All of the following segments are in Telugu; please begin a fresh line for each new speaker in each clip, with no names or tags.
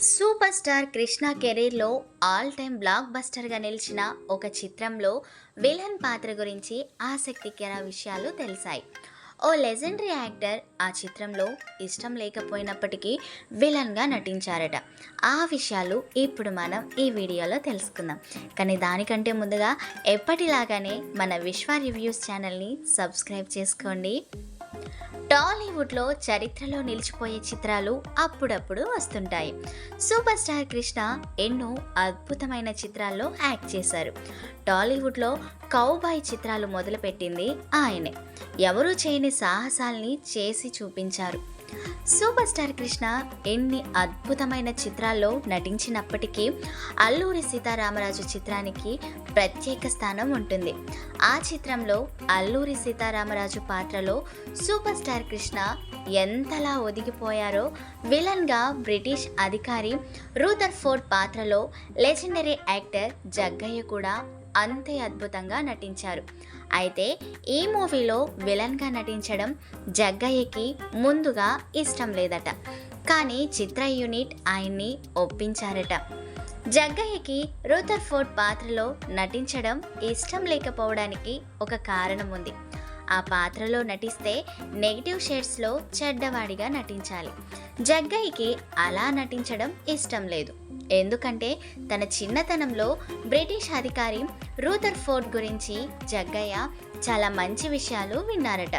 సూపర్ స్టార్ కృష్ణ కెరీర్లో ఆల్ టైమ్ బ్లాక్ బస్టర్గా నిలిచిన ఒక చిత్రంలో విలన్ పాత్ర గురించి ఆసక్తికర విషయాలు తెలిసాయి. ఓ లెజెండరీ యాక్టర్ ఆ చిత్రంలో ఇష్టం లేకపోయినప్పటికీ విలన్గా నటించారట. ఆ విషయాలు ఇప్పుడు మనం ఈ వీడియోలో తెలుసుకుందాం. కానీ దానికంటే ముందుగా ఎప్పటిలాగానే మన విశ్వ రివ్యూస్ ఛానల్ని సబ్స్క్రైబ్ చేసుకోండి. టాలీవుడ్లో చరిత్రలో నిలిచిపోయే చిత్రాలు అప్పుడప్పుడు వస్తుంటాయి. సూపర్ స్టార్ కృష్ణ ఎన్నో అద్భుతమైన చిత్రాల్లో యాక్ట్ చేశారు. టాలీవుడ్లో కౌబాయ్ చిత్రాలు మొదలుపెట్టింది ఆయనే. ఎవరూ చేయని సాహసాల్ని చేసి చూపించారు. సూపర్ స్టార్ కృష్ణ ఎన్ని అద్భుతమైన చిత్రాల్లో నటించినప్పటికీ అల్లూరి సీతారామరాజు చిత్రానికి ప్రత్యేక స్థానం ఉంటుంది. ఆ చిత్రంలో అల్లూరి సీతారామరాజు పాత్రలో సూపర్ స్టార్ కృష్ణ ఎంతలా ఒదిగిపోయారో, విలన్గా బ్రిటిష్ అధికారి రూదర్ఫోర్డ్ పాత్రలో లెజెండరీ యాక్టర్ జగ్గయ్య కూడా అంతే అద్భుతంగా నటించారు. అయితే ఈ మూవీలో విలన్గా నటించడం జగ్గయ్యకి ముందుగా ఇష్టం లేదట. కానీ చిత్ర యూనిట్ ఆయన్ని ఒప్పించారట. జగ్గయ్యకి రూదర్ఫోర్డ్ పాత్రలో నటించడం ఇష్టం లేకపోవడానికి ఒక కారణం ఉంది. ఆ పాత్రలో నటిస్తే నెగిటివ్ షేడ్స్లో చెడ్డవాడిగా నటించాలి. జగ్గయ్యకి అలా నటించడం ఇష్టం లేదు. ఎందుకంటే తన చిన్నతనంలో బ్రిటిష్ అధికారి రూదర్ఫోర్డ్ గురించి జగ్గయ్య చాలా మంచి విషయాలు విన్నారట.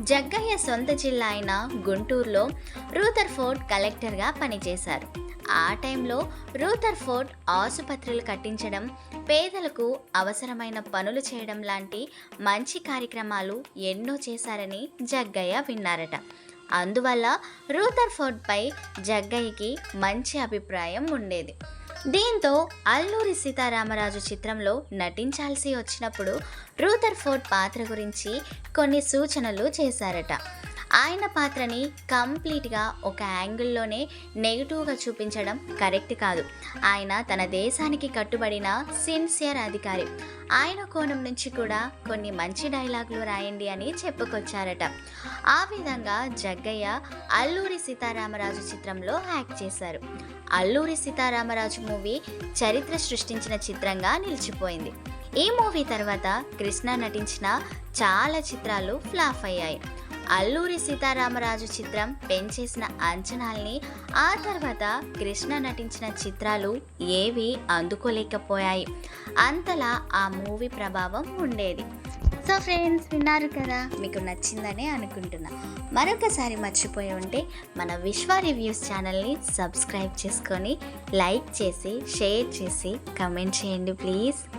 జగ్గయ్య సొంత జిల్లా అయిన గుంటూరులో రూదర్ఫోర్డ్ కలెక్టర్గా పనిచేశారు. ఆ టైంలో రూదర్ఫోర్డ్ ఆసుపత్రులు కట్టించడం, పేదలకు అవసరమైన పనులు చేయడం లాంటి మంచి కార్యక్రమాలు ఎన్నో చేశారని జగ్గయ్య విన్నారట. అందువల్ల రూదర్ఫోర్డ్పై జగ్గయ్యకి మంచి అభిప్రాయం ఉండేది. దీంతో అల్లూరి సీతారామరాజు చిత్రంలో నటించాల్సి వచ్చినప్పుడు రూదర్ఫోర్డ్ పాత్ర గురించి కొన్ని సూచనలు చేశారట. ఆయన పాత్రని కంప్లీట్గా ఒక యాంగిల్లోనే నెగిటివ్గా చూపించడం కరెక్ట్ కాదు. ఆయన తన దేశానికి కట్టుబడిన సిన్సియర్ అధికారి. ఆయన కోణం నుంచి కూడా కొన్ని మంచి డైలాగులు రాయండి అని చెప్పుకొచ్చారట. ఆ విధంగా జగ్గయ్య అల్లూరి సీతారామరాజు చిత్రంలో యాక్ట్ చేశారు. అల్లూరి సీతారామరాజు మూవీ చరిత్ర సృష్టించిన చిత్రంగా నిలిచిపోయింది. ఈ మూవీ తర్వాత కృష్ణ నటించిన చాలా చిత్రాలు ఫ్లాప్ అయ్యాయి. అల్లూరి సీతారామరాజు చిత్రం పెంచేసిన అంచనాల్ని ఆ తర్వాత కృష్ణ నటించిన చిత్రాలు ఏవి అందుకోలేకపోయాయి. అంతలా ఆ మూవీ ప్రభావం ఉండేది. సో ఫ్రెండ్స్, విన్నారు కదా, మీకు నచ్చిందనే అనుకుంటున్నా. మరొకసారి మర్చిపోయి ఉంటే మన విశ్వ రివ్యూస్ ఛానల్ని సబ్స్క్రైబ్ చేసుకొని లైక్ చేసి షేర్ చేసి కమెంట్ చేయండి ప్లీజ్.